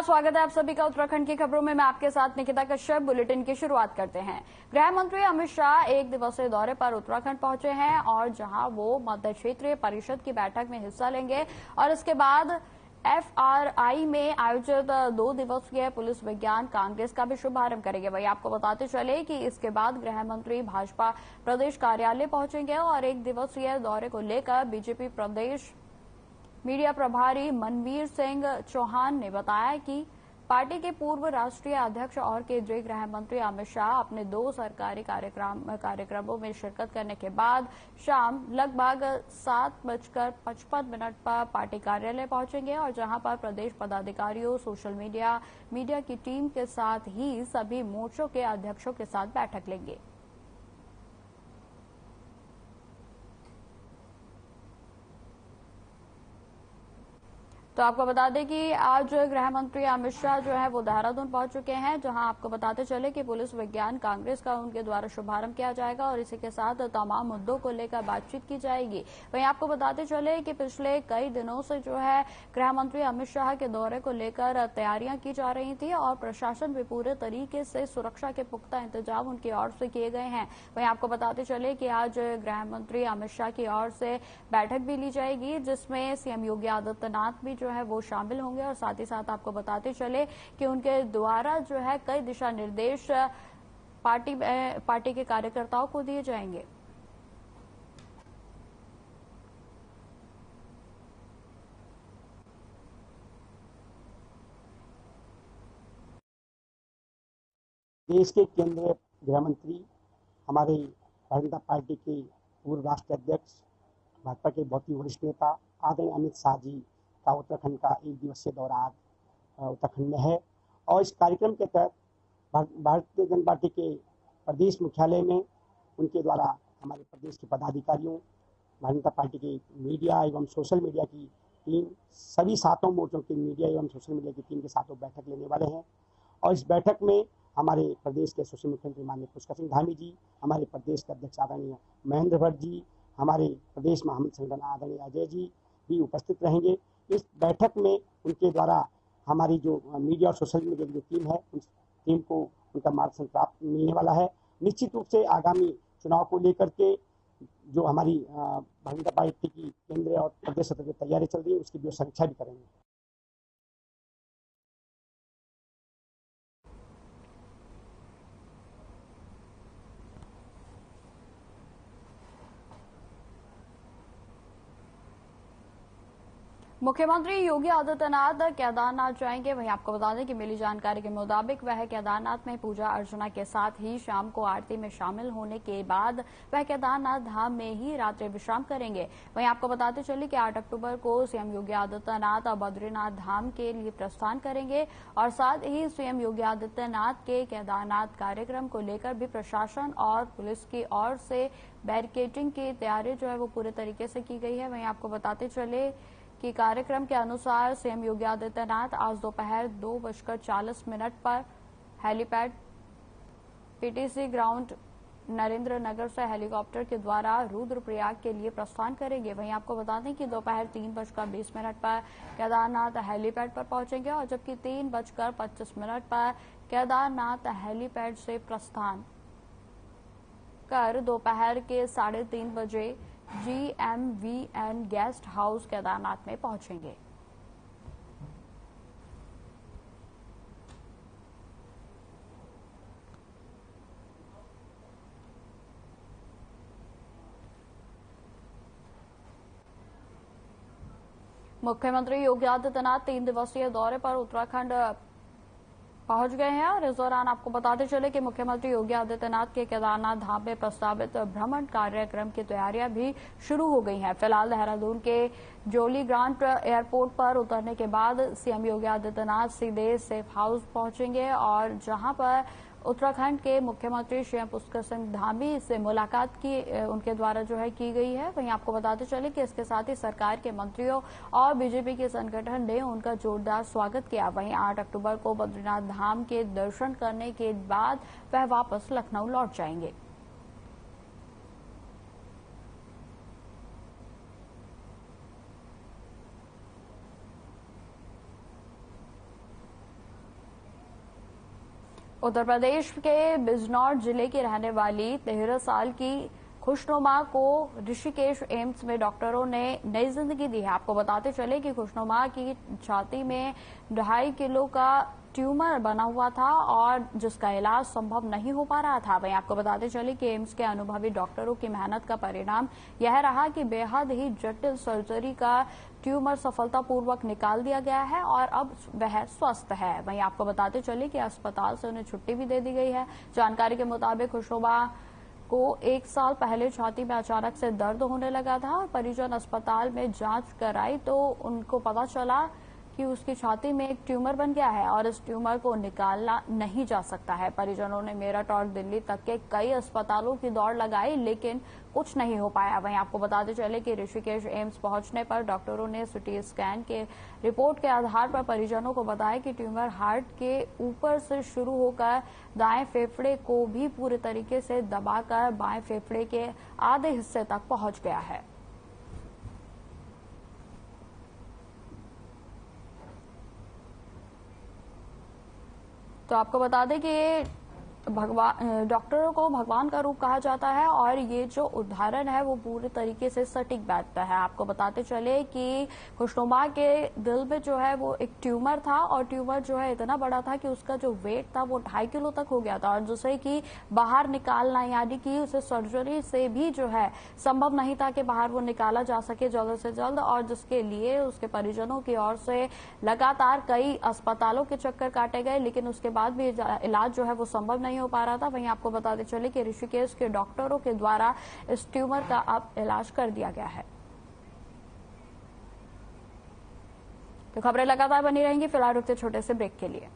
स्वागत है आप सभी का उत्तराखंड की खबरों में। मैं आपके साथ निकिता कश्यप। बुलेटिन की शुरुआत करते हैं। गृह मंत्री अमित शाह एक दिवसीय दौरे पर उत्तराखंड पहुंचे हैं और जहां वो मध्य क्षेत्रीय परिषद की बैठक में हिस्सा लेंगे और इसके बाद FRI में आयोजित 2 दिवसीय पुलिस विज्ञान कांग्रेस का भी शुभारंभ करेंगे। वहीं आपको बताते चले कि इसके बाद गृह मंत्री भाजपा प्रदेश कार्यालय पहुंचेंगे और एक दिवसीय दौरे को लेकर बीजेपी प्रदेश मीडिया प्रभारी मनवीर सिंह चौहान ने बताया कि पार्टी के पूर्व राष्ट्रीय अध्यक्ष और केंद्रीय गृह मंत्री अमित शाह अपने 2 सरकारी कार्यक्रमों में शिरकत करने के बाद शाम लगभग 7:55 पर पार्टी कार्यालय पहुंचेंगे और जहां पर प्रदेश पदाधिकारियों, सोशल मीडिया की टीम के साथ ही सभी मोर्चों के अध्यक्षों के साथ बैठक लेंगे। तो आपको बता दें कि आज गृह मंत्री अमित शाह जो है वो देहरादून पहुंच चुके हैं, जहां आपको बताते चले कि पुलिस विज्ञान कांग्रेस का उनके द्वारा शुभारंभ किया जाएगा और इसी के साथ तमाम मुद्दों को लेकर बातचीत की जाएगी। वहीं आपको बताते चले कि पिछले कई दिनों से जो है गृह मंत्री अमित शाह के दौरे को लेकर तैयारियां की जा रही थी और प्रशासन भी पूरे तरीके से सुरक्षा के पुख्ता इंतजाम उनकी ओर से किए गए हैं। वहीं आपको बताते चले कि आज गृह मंत्री अमित शाह की ओर से बैठक भी ली जाएगी, जिसमें सीएम योगी आदित्यनाथ भी जो है वो शामिल होंगे और साथ ही साथ आपको बताते चले कि उनके द्वारा जो है कई दिशा निर्देश पार्टी के कार्यकर्ताओं को दिए जाएंगे। देश के केंद्रीय गृह मंत्री, हमारे भारतीय जनता पार्टी के पूर्व राष्ट्रीय अध्यक्ष, भाजपा के बहुत ही वरिष्ठ नेता आदरणीय अमित शाह जी का उत्तराखंड का एक दिवसीय दौरा आज उत्तराखंड में है और इस कार्यक्रम के तहत भारतीय जनता पार्टी के प्रदेश मुख्यालय में उनके द्वारा हमारे प्रदेश के पदाधिकारियों, भारतीय जनता पार्टी के मीडिया एवं सोशल मीडिया की टीम, सभी 7 मोर्चों की मीडिया एवं सोशल मीडिया की टीम के साथ बैठक लेने वाले हैं। और इस बैठक में हमारे प्रदेश के यशस्वी मुख्यमंत्री माननीय पुष्कर सिंह धामी जी, हमारे प्रदेश के अध्यक्ष आदरणीय महेंद्र भट्ट जी, हमारे प्रदेश महामंत्री आदरणीय अजय जी भी उपस्थित रहेंगे। इस बैठक में उनके द्वारा हमारी जो मीडिया और सोशल मीडिया की जो टीम है, उस टीम को उनका मार्गदर्शन प्राप्त मिलने वाला है। निश्चित रूप से आगामी चुनाव को लेकर के जो हमारी भारतीय जनता पार्टी की केंद्रीय और प्रदेश स्तर की तैयारी चल रही है, उसकी भी समीक्षा भी करेंगे। मुख्यमंत्री योगी आदित्यनाथ केदारनाथ जाएंगे। वहीं आपको बता दें कि मिली जानकारी के मुताबिक वह केदारनाथ में पूजा अर्चना के साथ ही शाम को आरती में शामिल होने के बाद वह केदारनाथ धाम में ही रात्रि विश्राम करेंगे। वहीं आपको बताते चले कि 8 अक्टूबर को सीएम योगी आदित्यनाथ बद्रीनाथ धाम के लिए प्रस्थान करेंगे और साथ ही सीएम योगी आदित्यनाथ के केदारनाथ कार्यक्रम को लेकर भी प्रशासन और पुलिस की ओर से बैरिकेडिंग की तैयारी जो है वो पूरे तरीके से की गई है। वहीं आपको बताते चले कि कार्यक्रम के अनुसार सीएम योगी आदित्यनाथ आज दोपहर 2:40 पर helipad PTC ground Narendra Nagar से हेलीकॉप्टर के द्वारा रुद्रप्रयाग के लिए प्रस्थान करेंगे। वहीं आपको बता दें कि दोपहर 3:20 पर केदारनाथ हेलीपैड पर पहुंचेंगे और जबकि 3:25 पर केदारनाथ हेलीपैड से प्रस्थान कर दोपहर के 3:30 बजे GMVN गेस्ट हाउस केदारनाथ में पहुंचेंगे। मुख्यमंत्री योगी आदित्यनाथ 3 दिवसीय दौरे पर उत्तराखंड पहुंच गए हैं और इस दौरान आपको बताते चले कि मुख्यमंत्री योगी आदित्यनाथ के केदारनाथ धाम में प्रस्तावित भ्रमण कार्यक्रम की तैयारियां भी शुरू हो गई हैं। फिलहाल देहरादून के जोली ग्रांट एयरपोर्ट पर उतरने के बाद सीएम योगी आदित्यनाथ सीधे सेफ हाउस पहुंचेंगे और जहां पर उत्तराखंड के मुख्यमंत्री सीएम पुष्कर सिंह धामी से मुलाकात की उनके द्वारा जो है की गई है। वहीं आपको बताते चले कि इसके साथ ही सरकार के मंत्रियों और बीजेपी के संगठन ने उनका जोरदार स्वागत किया। वहीं 8 अक्टूबर को बद्रीनाथ धाम के दर्शन करने के बाद वह वापस लखनऊ लौट जाएंगे। उत्तर प्रदेश के बिजनौर जिले की रहने वाली 13 साल की खुशनुमा को ऋषिकेश एम्स में डॉक्टरों ने नई जिंदगी दी है। आपको बताते चले कि खुशनुमा की छाती में 2.5 किलो का ट्यूमर बना हुआ था और जिसका इलाज संभव नहीं हो पा रहा था। वहीं आपको बताते चले कि एम्स के अनुभवी डॉक्टरों की मेहनत का परिणाम यह रहा कि बेहद ही जटिल सर्जरी का ट्यूमर सफलतापूर्वक निकाल दिया गया है और अब वह स्वस्थ है। वहीं आपको बताते चले कि अस्पताल से उन्हें छुट्टी भी दे दी गई है। जानकारी के मुताबिक खुशनुमा को 1 साल पहले छाती में अचानक से दर्द होने लगा था और परिजन अस्पताल में जांच कराई तो उनको पता चला कि उसकी छाती में एक ट्यूमर बन गया है और इस ट्यूमर को निकालना नहीं जा सकता है। परिजनों ने मेरठ और दिल्ली तक के कई अस्पतालों की दौड़ लगाई लेकिन कुछ नहीं हो पाया। वहीं आपको बताते चले कि ऋषिकेश एम्स पहुंचने पर डॉक्टरों ने सिटी स्कैन के रिपोर्ट के आधार पर परिजनों को बताया कि ट्यूमर हार्ट के ऊपर से शुरू होकर दाएं फेफड़े को भी पूरे तरीके से दबाकर बाएं फेफड़े के आधे हिस्से तक पहुंच गया है। तो आपको बता दें कि डॉक्टरों को भगवान का रूप कहा जाता है और ये जो उदाहरण है वो पूरे तरीके से सटीक बैठता है। आपको बताते चले कि खुशनुमा के दिल में जो है वो एक ट्यूमर था और ट्यूमर जो है इतना बड़ा था कि उसका जो वेट था वो 2.5 किलो तक हो गया था और जिसे कि बाहर निकालना यानी कि उसे सर्जरी से भी जो है संभव नहीं था कि बाहर वो निकाला जा सके जल्द से जल्द और जिसके लिए उसके परिजनों की ओर से लगातार कई अस्पतालों के चक्कर काटे गए लेकिन उसके बाद भी इलाज जो है वो संभव नहीं हो पा रहा था। वहीं आपको बताते चले कि ऋषिकेश के डॉक्टरों के द्वारा इस ट्यूमर का अब इलाज कर दिया गया है। तो खबरें लगातार बनी रहेंगी। फिलहाल रुकते छोटे से ब्रेक के लिए।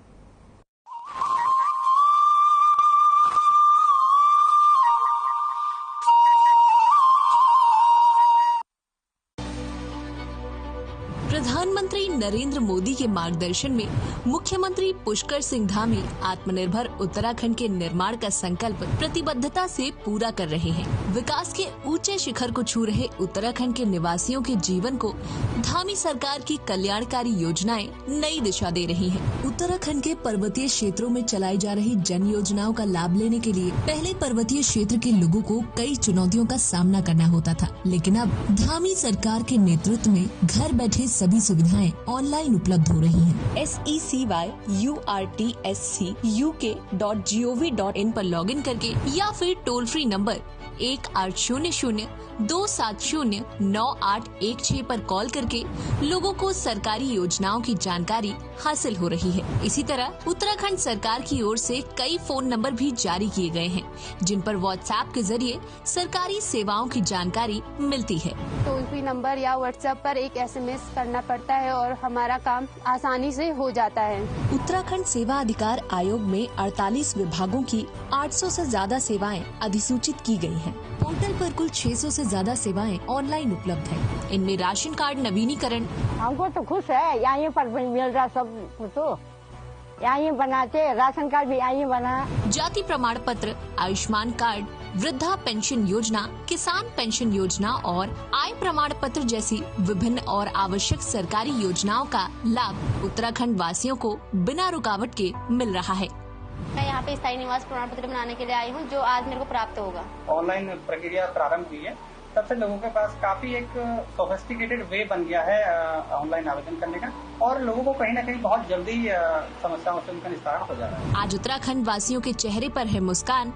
प्रधानमंत्री नरेंद्र मोदी के मार्गदर्शन में मुख्यमंत्री पुष्कर सिंह धामी आत्मनिर्भर उत्तराखंड के निर्माण का संकल्प प्रतिबद्धता से पूरा कर रहे हैं। विकास के ऊंचे शिखर को छू रहे उत्तराखंड के निवासियों के जीवन को धामी सरकार की कल्याणकारी योजनाएं नई दिशा दे रही हैं। उत्तराखंड के पर्वतीय क्षेत्रों में चलाई जा रही जन योजनाओं का लाभ लेने के लिए पहले पर्वतीय क्षेत्र के लोगों को कई चुनौतियों का सामना करना होता था, लेकिन अब धामी सरकार के नेतृत्व में घर बैठे सभी सुविधाएं ऑनलाइन उपलब्ध हो रही हैं। SECYURTSCUK.gov.in पर लॉगिन करके या फिर टोल फ्री नंबर 1800-270-9816 पर कॉल करके लोगों को सरकारी योजनाओं की जानकारी हासिल हो रही है। इसी तरह उत्तराखंड सरकार की ओर से कई फोन नंबर भी जारी किए गए हैं जिन पर व्हाट्सएप के जरिए सरकारी सेवाओं की जानकारी मिलती है। टोल फ्री नंबर या व्हाट्सएप पर एक SMS करना पड़ता है और हमारा काम आसानी से हो जाता है। उत्तराखंड सेवा अधिकार आयोग में 48 विभागों की 800 से ज्यादा सेवाएं अधिसूचित की गई हैं। पोर्टल पर कुल 600 से ज्यादा सेवाएं ऑनलाइन उपलब्ध हैं। इनमें राशन कार्ड नवीनीकरण, हमको तो खुश है, यहाँ पर मिल रहा सब कुछ, तो यहाँ बनाते, राशन कार्ड भी यहाँ बना, जाति प्रमाण पत्र, आयुष्मान कार्ड, वृद्धा पेंशन योजना, किसान पेंशन योजना और आय प्रमाण पत्र जैसी विभिन्न और आवश्यक सरकारी योजनाओं का लाभ उत्तराखंड वासियों को बिना रुकावट के मिल रहा है। मैं यहाँ पे स्थायी निवास प्रमाण पत्र बनाने के लिए आई हूँ जो आज मेरे को प्राप्त होगा। ऑनलाइन प्रक्रिया प्रारंभ हुई है, तब से लोगों के पास काफी एक सोफिस्टिकेटेड वे बन गया है ऑनलाइन आवेदन करने का और लोगों को कहीं न कहीं बहुत जल्दी समस्याओं से उनका निस्तारण हो जा रहा है। आज उत्तराखंड वासियों के चेहरे पर है मुस्कान,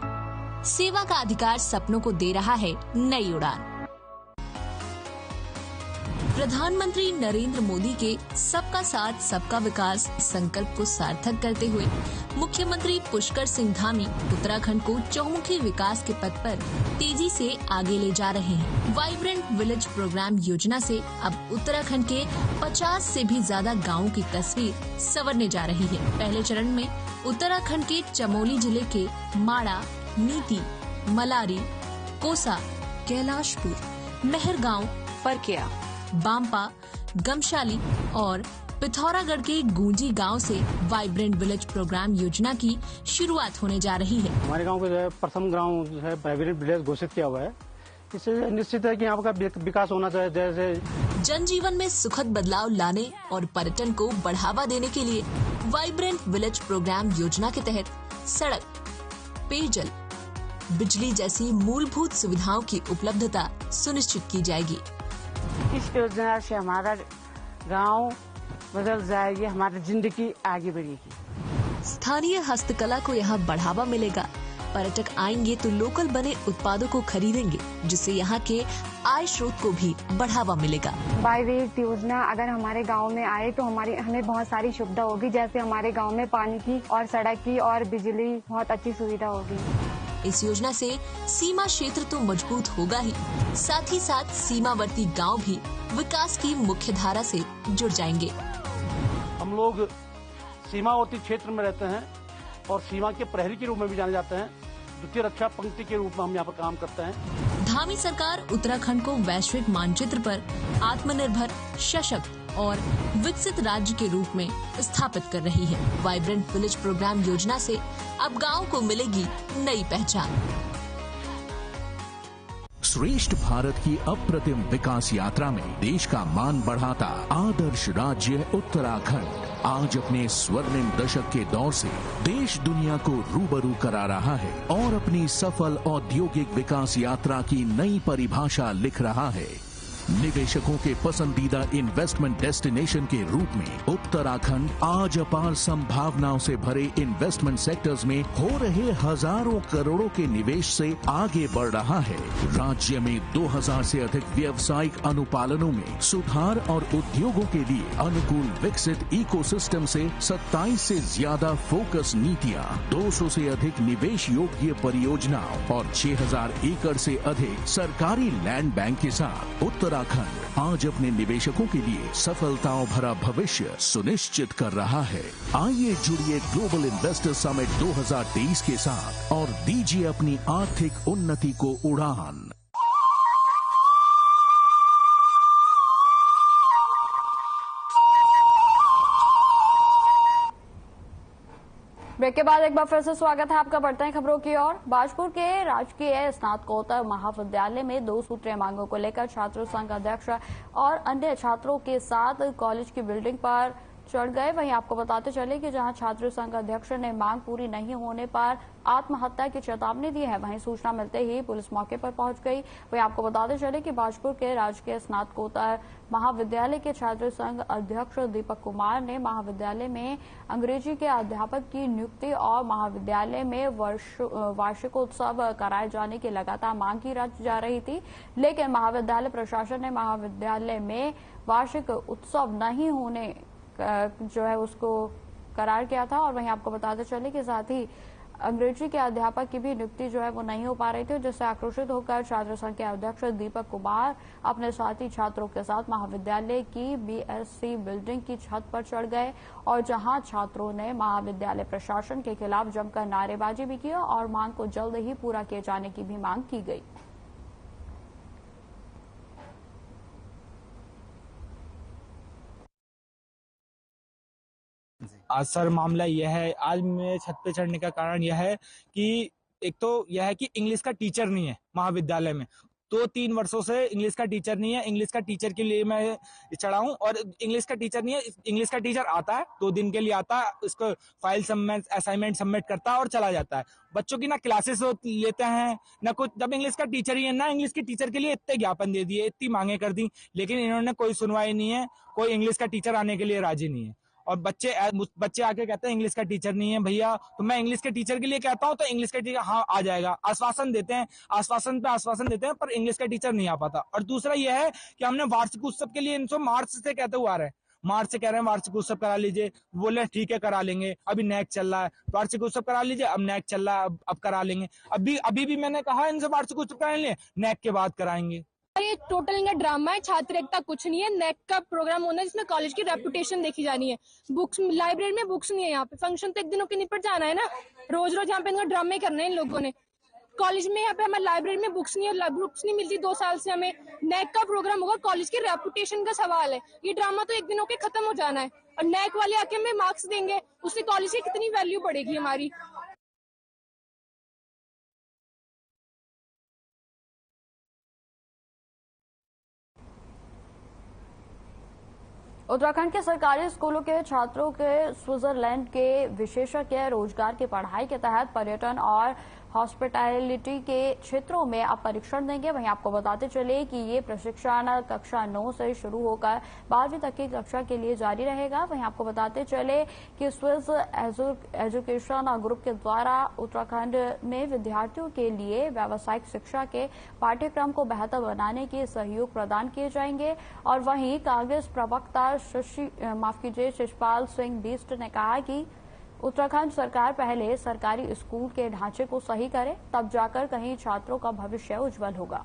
सेवा का अधिकार सपनों को दे रहा है नई उड़ान। प्रधानमंत्री नरेंद्र मोदी के सबका साथ सबका विकास संकल्प को सार्थक करते हुए मुख्यमंत्री पुष्कर सिंह धामी उत्तराखंड को चहुमुखी विकास के पथ पर तेजी से आगे ले जा रहे हैं। वाइब्रेंट विलेज प्रोग्राम योजना से अब उत्तराखंड के 50 से भी ज्यादा गाँवों की तस्वीर संवरने जा रही है। पहले चरण में उत्तराखंड के चमोली जिले के माड़ा, नीति, मलारी, कोसा, कैलाशपुर, मेहरगांव, फरकिया, बांपा, गमशाली और पिथौरागढ़ के गूंजी गांव से वाइब्रेंट विलेज प्रोग्राम योजना की शुरुआत होने जा रही है। हमारे गांव को जो है प्रथम गांव जो है वाइब्रेंट विलेज घोषित किया हुआ है। इससे निश्चित है कि यहाँ का विकास होना चाहिए। जैसे जनजीवन में सुखद बदलाव लाने और पर्यटन को बढ़ावा देने के लिए वाइब्रेंट विलेज प्रोग्राम योजना के तहत सड़क, पेयजल, बिजली जैसी मूलभूत सुविधाओं की उपलब्धता सुनिश्चित की जाएगी। इस योजना से हमारा गांव बदल जाएगी, हमारी जिंदगी आगे बढ़ेगी। स्थानीय हस्तकला को यहाँ बढ़ावा मिलेगा। पर्यटक आएंगे तो लोकल बने उत्पादों को खरीदेंगे, जिससे यहाँ के आय स्रोत को भी बढ़ावा मिलेगा। बाय रेट योजना अगर हमारे गांव में आए तो हमें बहुत सारी सुविधा होगी, जैसे हमारे गांव में पानी की और सड़क की और बिजली बहुत अच्छी सुविधा होगी। इस योजना से सीमा क्षेत्र तो मजबूत होगा ही, साथ ही साथ सीमावर्ती गांव भी विकास की मुख्य धारा से जुड़ जाएंगे। हम लोग सीमावर्ती क्षेत्र में रहते हैं और सीमा के प्रहरी के रूप में भी जाने जाते हैं। द्वितीय रक्षा पंक्ति के रूप में हम यहाँ पर काम करते हैं। धामी सरकार उत्तराखंड को वैश्विक मानचित्र पर आत्मनिर्भर, सशक्त और विकसित राज्य के रूप में स्थापित कर रही है। वाइब्रेंट विलेज प्रोग्राम योजना से अब गांव को मिलेगी नई पहचान। श्रेष्ठ भारत की अप्रतिम विकास यात्रा में देश का मान बढ़ाता आदर्श राज्य उत्तराखंड आज अपने स्वर्णिम दशक के दौर से देश दुनिया को रूबरू करा रहा है और अपनी सफल औद्योगिक विकास यात्रा की नई परिभाषा लिख रहा है। निवेशकों के पसंदीदा इन्वेस्टमेंट डेस्टिनेशन के रूप में उत्तराखंड आज अपार संभावनाओं से भरे इन्वेस्टमेंट सेक्टर्स में हो रहे हजारों करोड़ों के निवेश से आगे बढ़ रहा है। राज्य में 2000 से अधिक व्यावसायिक अनुपालनों में सुधार और उद्योगों के लिए अनुकूल विकसित इकोसिस्टम से 27 से ज्यादा फोकस नीतियाँ, 200 से अधिक निवेश योग्य परियोजनाओं और 6000 एकड़ से अधिक सरकारी लैंड बैंक के साथ उत्तराखंड आज अपने निवेशकों के लिए सफलताओं भरा भविष्य सुनिश्चित कर रहा है। आइए जुड़िए ग्लोबल इन्वेस्टर समिट 2023 के साथ और दीजिए अपनी आर्थिक उन्नति को उड़ान। ब्रेक के बाद एक बार फिर से स्वागत है आपका। बढ़ते हैं खबरों की ओर। बाजपुर के राजकीय स्नातकोत्तर महाविद्यालय में 2 सूत्रीय मांगों को लेकर छात्र संघ अध्यक्ष और अन्य छात्रों के साथ कॉलेज की बिल्डिंग पर चढ़ गए। वहीं आपको बताते चले कि जहां छात्र संघ अध्यक्ष ने मांग पूरी नहीं होने पर आत्महत्या की चेतावनी दी है, वहीं सूचना मिलते ही पुलिस मौके पर पहुंच गई। वहीं आपको बताते चले कि बाजपुर के राजकीय स्नातकोत्तर महाविद्यालय के छात्र संघ अध्यक्ष दीपक कुमार ने महाविद्यालय में अंग्रेजी के अध्यापक की नियुक्ति और महाविद्यालय में वार्षिकोत्सव कराए जाने की लगातार मांग की जा रही थी, लेकिन महाविद्यालय प्रशासन ने महाविद्यालय में वार्षिक उत्सव नहीं होने जो है उसको करार किया था। और वहीं आपको बताते चले कि साथ ही अंग्रेजी के अध्यापक की भी नियुक्ति जो है वो नहीं हो पा रही थी, जिससे आक्रोशित होकर छात्र संघ के अध्यक्ष दीपक कुमार अपने साथी छात्रों के साथ महाविद्यालय की बीएससी बिल्डिंग की छत पर चढ़ गए और जहां छात्रों ने महाविद्यालय प्रशासन के खिलाफ जमकर नारेबाजी भी की और मांग को जल्द ही पूरा किए जाने की भी मांग की गई। आज सर मामला यह है, आज मेरे छत पे चढ़ने का कारण यह है कि एक तो यह है कि इंग्लिश का टीचर नहीं है महाविद्यालय में। 2-3 वर्षों से इंग्लिश का टीचर नहीं है। इंग्लिश का टीचर के लिए मैं चढ़ा हूँ और इंग्लिश का टीचर नहीं है। इंग्लिश का टीचर आता है, 2 दिन के लिए आता है, उसको फाइल सबमिट असाइनमेंट सबमिट करता है और चला जाता है। बच्चों की ना क्लासेस लेते हैं ना कुछ। जब इंग्लिश का टीचर ही है ना, इंग्लिश के टीचर के लिए इतने ज्ञापन दे दिए, इतनी मांगे कर दी, लेकिन इन्होंने कोई सुनवाई नहीं है। कोई इंग्लिश का टीचर आने के लिए राजी नहीं है। और बच्चे आके कहते हैं इंग्लिश का टीचर नहीं है भैया, तो मैं इंग्लिश के टीचर के लिए कहता हूँ तो इंग्लिश का टीचर हाँ आ जाएगा, आश्वासन देते हैं, आश्वासन पे आश्वासन देते हैं, पर इंग्लिश का टीचर नहीं आ पाता। और दूसरा यह है कि हमने वार्षिक उत्सव के लिए इनसे मार्च से कहते हुए आ रहे हैं, मार्च से कह रहे हैं वार्षिक उत्सव करा लीजिए, बोले ठीक है करा लेंगे। अभी नैक चल रहा है, वार्षिक उत्सव करा लीजिए, अब नैक चल रहा है, अब करा लेंगे। अभी भी मैंने कहा इनसे वार्षिक उत्सव करा लेंगे, नैक के बाद कराएंगे। ये टोटल इनका ड्रामा है, छात्र एकता कुछ नहीं है। नेक का प्रोग्राम होना है जिसमें कॉलेज की रेपुटेशन देखी जानी है। बुक्स लाइब्रेरी में बुक्स नहीं है, यहाँ पे फंक्शन तो एक दिनों के निपट जाना है ना, रोज रोज यहाँ पे इनका ड्रामे करने हैं इन लोगों ने। कॉलेज में यहाँ पे हमारे लाइब्रेरी में बुक्स नहीं है, बुक्स नहीं मिलती 2 साल से हमें। नेक का प्रोग्राम होगा, कॉलेज की रेपुटेशन का सवाल है। ये ड्रामा तो एक दिनों के खत्म हो जाना है और नेक वाले आके हमें मार्क्स देंगे, उससे कॉलेज की कितनी वैल्यू बढ़ेगी हमारी। उत्तराखंड के सरकारी स्कूलों के छात्रों के स्विट्जरलैंड के विशेषज्ञ रोजगार की पढ़ाई के तहत पर्यटन और हॉस्पिटैलिटी के क्षेत्रों में अब परीक्षण देंगे। वहीं आपको बताते चले कि ये प्रशिक्षण कक्षा 9 से शुरू होकर 12वीं तक की कक्षा के लिए जारी रहेगा। वहीं आपको बताते चले कि स्विस एजुकेशन ग्रुप के द्वारा उत्तराखंड में विद्यार्थियों के लिए व्यावसायिक शिक्षा के पाठ्यक्रम को बेहतर बनाने के सहयोग प्रदान किए जाएंगे। और वहीं कांग्रेस प्रवक्ता शिशपाल सिंह बिष्ट ने कहा कि उत्तराखंड सरकार पहले सरकारी स्कूल के ढांचे को सही करे, तब जाकर कहीं छात्रों का भविष्य उज्जवल होगा।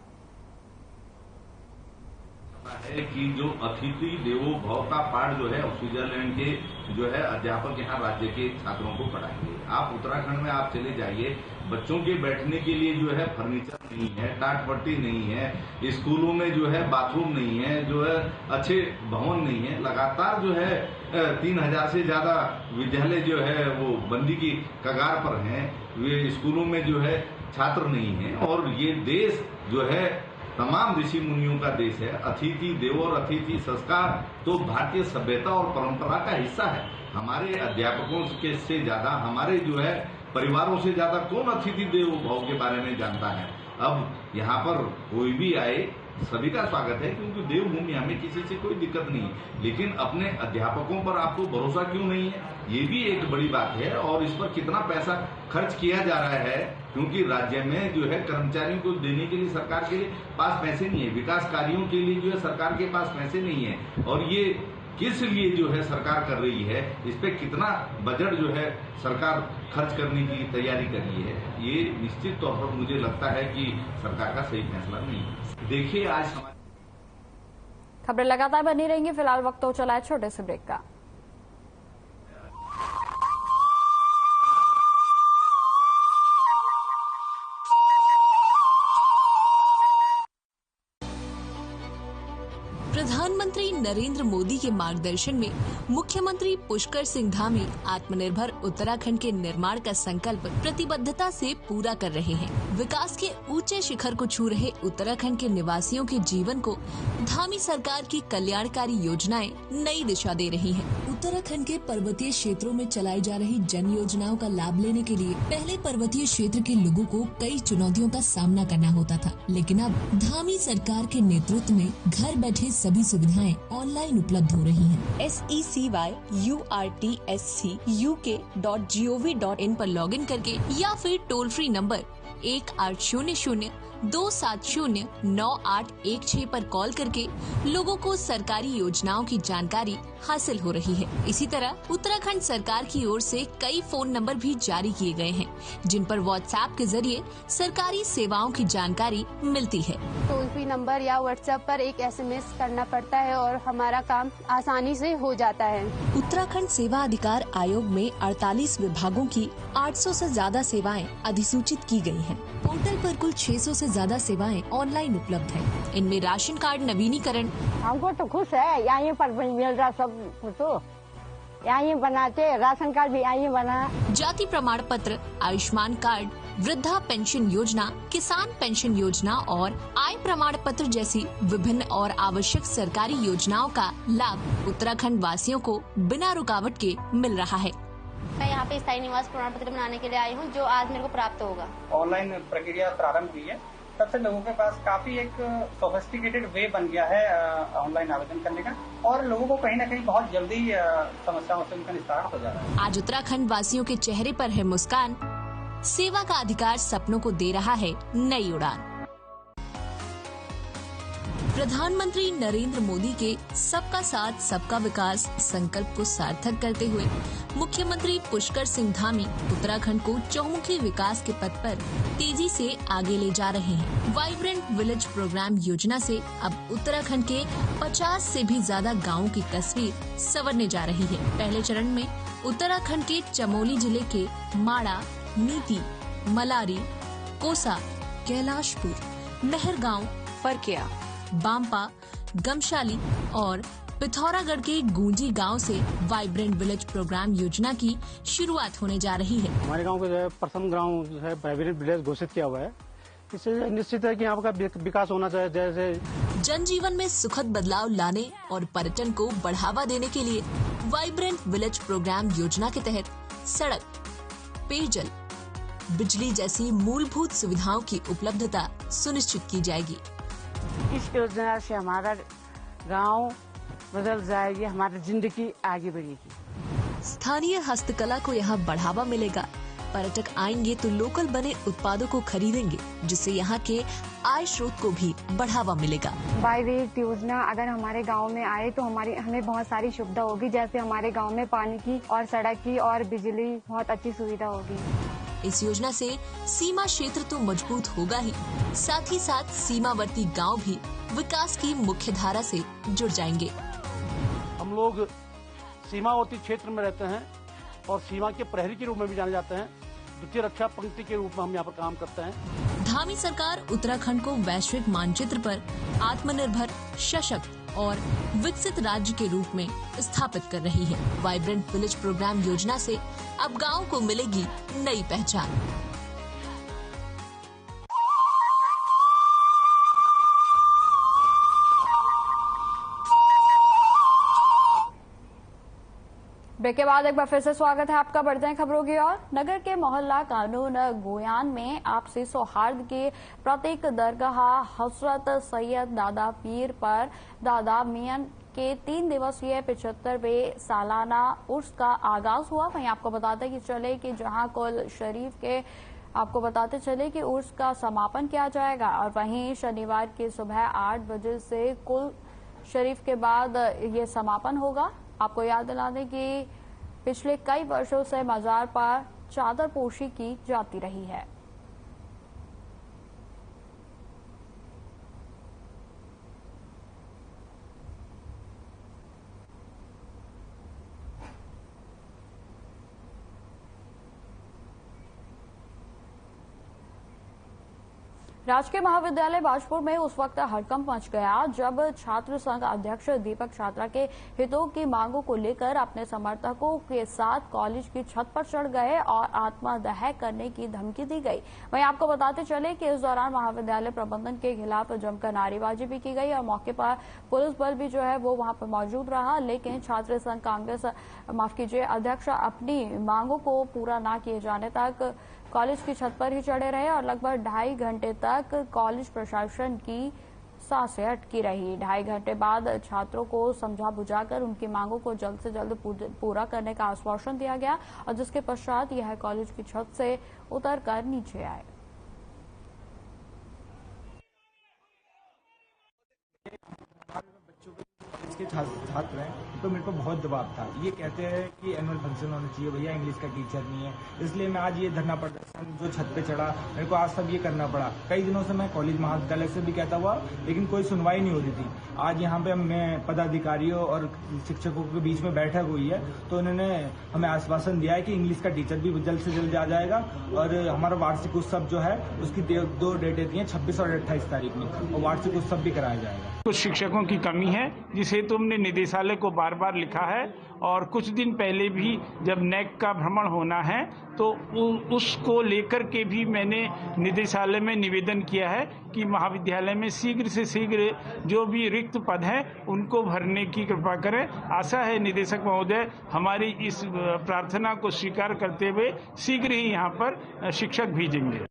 है कि जो अतिथि देवो भव का पाठ जो है स्विट्जरलैंड के जो है अध्यापक यहाँ राज्य के छात्रों को पढ़ाएंगे। आप उत्तराखंड में आप चले जाइए, बच्चों के बैठने के लिए जो है फर्नीचर नहीं है, टाट पट्टी नहीं है, स्कूलों में जो है बाथरूम नहीं है, जो है अच्छे भवन नहीं है। लगातार जो है 3000 से ज्यादा विद्यालय जो है वो बंदी की कगार पर हैं। वे स्कूलों में जो है छात्र नहीं है। और ये देश जो है तमाम ऋषि मुनियों का देश है। अतिथि देवो और अतिथि संस्कार तो भारतीय सभ्यता और परंपरा का हिस्सा है। हमारे अध्यापकों के से ज्यादा, हमारे जो है परिवारों से ज्यादा कौन अतिथि देवो भव के बारे में जानता है। अब यहाँ पर कोई भी आए, सभी का स्वागत है, क्योंकि देवभूमि हमें किसी से कोई दिक्कत नहीं है। लेकिन अपने अध्यापकों पर आपको भरोसा क्यों नहीं है, ये भी एक बड़ी बात है। और इस पर कितना पैसा खर्च किया जा रहा है, क्योंकि राज्य में जो है कर्मचारियों को देने के लिए सरकार के पास पैसे नहीं है, विकास कार्यों के लिए जो है सरकार के पास पैसे नहीं है। और ये किस लिए जो है सरकार कर रही है, इस पे कितना बजट जो है सरकार खर्च करने की तैयारी कर रही है, ये निश्चित तौर पर मुझे लगता है कि सरकार का सही फैसला नहीं है। देखिए आज खबरें लगातार बनी रहेंगी। फिलहाल वक्त हो चला है छोटे से ब्रेक का। प्रधानमंत्री नरेंद्र मोदी के मार्गदर्शन में मुख्यमंत्री पुष्कर सिंह धामी आत्मनिर्भर उत्तराखंड के निर्माण का संकल्प प्रतिबद्धता से पूरा कर रहे हैं। विकास के ऊंचे शिखर को छू रहे उत्तराखंड के निवासियों के जीवन को धामी सरकार की कल्याणकारी योजनाएं नई दिशा दे रही हैं। उत्तराखंड के पर्वतीय क्षेत्रों में चलाई जा रही जन योजनाओं का लाभ लेने के लिए पहले पर्वतीय क्षेत्र के लोगों को कई चुनौतियों का सामना करना होता था, लेकिन अब धामी सरकार के नेतृत्व में घर बैठे सभी सुविधाएं ऑनलाइन उपलब्ध हो रही हैं। SECYURTSCUK.gov.in पर लॉगिन करके या फिर टोल फ्री नंबर 1800-270-9816 पर कॉल करके लोगों को सरकारी योजनाओं की जानकारी हासिल हो रही है। इसी तरह उत्तराखंड सरकार की ओर से कई फोन नंबर भी जारी किए गए हैं, जिन पर व्हाट्सएप के जरिए सरकारी सेवाओं की जानकारी मिलती है। टोल फ्री नंबर या व्हाट्सएप पर एक SMS करना पड़ता है और हमारा काम आसानी से हो जाता है। उत्तराखंड सेवा अधिकार आयोग में 48 विभागों की 800 से ज्यादा सेवाएं अधिसूचित की गई हैं। पोर्टल पर कुल 600 से ज्यादा सेवाएं ऑनलाइन उपलब्ध हैं। इनमें राशन कार्ड नवीनीकरण, हमको तो खुश है, यहीं पर मिल रहा सब कुछ, तो यहीं बनाते, राशन कार्ड भी यहीं बना, जाति प्रमाण पत्र, आयुष्मान कार्ड, वृद्धा पेंशन योजना, किसान पेंशन योजना और आय प्रमाण पत्र जैसी विभिन्न और आवश्यक सरकारी योजनाओं का लाभ उत्तराखंड वासियों को बिना रुकावट के मिल रहा है। मैं यहाँ पे स्थायी निवास प्रमाण पत्र बनाने के लिए आई हूँ, जो आज मेरे को प्राप्त होगा। ऑनलाइन प्रक्रिया प्रारंभ की है, तब से लोगों के पास काफी एक सोफिस्टिकेटेड वे बन गया है ऑनलाइन आवेदन करने का, और लोगों को कहीं ना कहीं बहुत जल्दी समस्याओं से उनका निस्तारण हो जा रहा है। आज उत्तराखंड वासियों के चेहरे पर है मुस्कान, सेवा का अधिकार सपनों को दे रहा है नई उड़ान। प्रधानमंत्री नरेंद्र मोदी के सबका साथ सबका विकास संकल्प को सार्थक करते हुए मुख्यमंत्री पुष्कर सिंह धामी उत्तराखंड को चहुमुखी विकास के पथ पर तेजी से आगे ले जा रहे हैं। वाइब्रेंट विलेज प्रोग्राम योजना से अब उत्तराखंड के 50 से भी ज्यादा गाँवों की तस्वीर संवरने जा रही है। पहले चरण में उत्तराखंड के चमोली जिले के माड़ा, नीति, मलारी, कोसा, कैलाशपुर, मेहरगांव, फरकिया, बांपा, गमशाली और पिथौरागढ़ के गूंजी गांव से वाइब्रेंट विलेज प्रोग्राम योजना की शुरुआत होने जा रही है। हमारे गांव को जो है प्रथम गांव जो है वाइब्रेंट विलेज घोषित किया हुआ है। इससे निश्चित है कि यहाँ का विकास होना चाहिए। जैसे जनजीवन में सुखद बदलाव लाने और पर्यटन को बढ़ावा देने के लिए वाइब्रेंट विलेज प्रोग्राम योजना के तहत सड़क, पेयजल, बिजली जैसी मूलभूत सुविधाओं की उपलब्धता सुनिश्चित की जाएगी। इस योजना से हमारा गांव बदल जाएगी, हमारी जिंदगी आगे बढ़ेगी। स्थानीय हस्तकला को यहाँ बढ़ावा मिलेगा। पर्यटक आएंगे तो लोकल बने उत्पादों को खरीदेंगे, जिससे यहाँ के आय स्रोत को भी बढ़ावा मिलेगा। वाइब्रेंट योजना अगर हमारे गांव में आए तो हमें बहुत सारी सुविधा होगी, जैसे हमारे गांव में पानी की और सड़क की और बिजली बहुत अच्छी सुविधा होगी। इस योजना से सीमा क्षेत्र तो मजबूत होगा ही, साथ ही साथ सीमावर्ती गांव भी विकास की मुख्य धारा से जुड़ जाएंगे। हम लोग सीमावर्ती क्षेत्र में रहते हैं और सीमा के प्रहरी के रूप में भी जाने जाते हैं। द्वितीय रक्षा पंक्ति के रूप में हम यहाँ पर काम करते हैं। धामी सरकार उत्तराखंड को वैश्विक मानचित्र पर आत्मनिर्भर, सशक्त और विकसित राज्य के रूप में स्थापित कर रही है। वाइब्रेंट विलेज प्रोग्राम योजना से अब गांव को मिलेगी नई पहचान। ब्रेक के बाद एक बार फिर से स्वागत है आपका। बढ़ते हैं खबरों की ओर। नगर के मोहल्ला कानून गोयान में आपसी सौहार्द के प्रतीक दरगाह हजरत सैयद दादा पीर पर दादा मियां के 3 दिवसीय 75वें सालाना उर्स का आगाज हुआ। वहीं आपको बताते चले कि जहां कुल शरीफ के उर्स का समापन किया जाएगा और वहीं शनिवार की सुबह 8 बजे से कुल शरीफ के बाद ये समापन होगा। आपको याद दिला दें कि पिछले कई वर्षों से मजार पर चादर पोशी की जाती रही है। राजकीय महाविद्यालय बाजपुर में उस वक्त हड़कंप मच गया जब छात्र संघ अध्यक्ष दीपक छात्रा के हितों की मांगों को लेकर अपने समर्थकों के साथ कॉलेज की छत पर चढ़ गए और आत्मदाह करने की धमकी दी गई। वहीं आपको बताते चले कि इस दौरान महाविद्यालय प्रबंधन के खिलाफ जमकर नारेबाजी भी की गई और मौके पर पुलिस बल भी वो वहां पर मौजूद रहा। लेकिन छात्र संघ कांग्रेस अध्यक्ष अपनी मांगों को पूरा न किए जाने तक कॉलेज की छत पर ही चढ़े रहे और लगभग 2.5 घंटे तक कॉलेज प्रशासन की सांसें अटकी रही। 2.5 घंटे बाद छात्रों को समझा बुझाकर उनकी मांगों को जल्द से जल्द पूरा करने का आश्वासन दिया गया और जिसके पश्चात यह कॉलेज की छत से उतरकर नीचे आए। के छात्र हैं तो मेरे को बहुत दबाव था। ये कहते हैं कि एनुअल फंक्शन होना चाहिए, भैया इंग्लिश का टीचर नहीं है, इसलिए मैं आज ये धरना प्रदर्शन जो छत पे चढ़ा, मेरे को आज तक ये करना पड़ा। कई दिनों से मैं कॉलेज महाविद्यालय से भी कहता हुआ, लेकिन कोई सुनवाई नहीं हो रही थी। आज यहाँ पे मैं पदाधिकारियों और शिक्षकों के बीच में बैठक हुई है तो उन्होंने हमें आश्वासन दिया है कि इंग्लिश का टीचर भी जल्द से जल्द आ जाएगा और हमारा वार्षिक उत्सव जो है उसकी 2 डेटें दी हैं, 26 और 28 तारीख में, और वार्षिक उत्सव भी कराया जाएगा। कुछ शिक्षकों की कमी है जिसे तुमने निदेशालय को बार बार लिखा है और कुछ दिन पहले भी जब नेक का भ्रमण होना है तो उसको लेकर के भी मैंने निदेशालय में निवेदन किया है कि महाविद्यालय में शीघ्र से शीघ्र जो भी रिक्त पद हैं उनको भरने की कृपा करें। आशा है निदेशक महोदय हमारी इस प्रार्थना को स्वीकार करते हुए शीघ्र ही यहाँ पर शिक्षक भेजेंगे।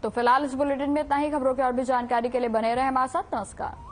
तो फिलहाल इस बुलेटिन में इतना ही। खबरों की और भी जानकारी के लिए बने रहे हमारे साथ। नमस्कार।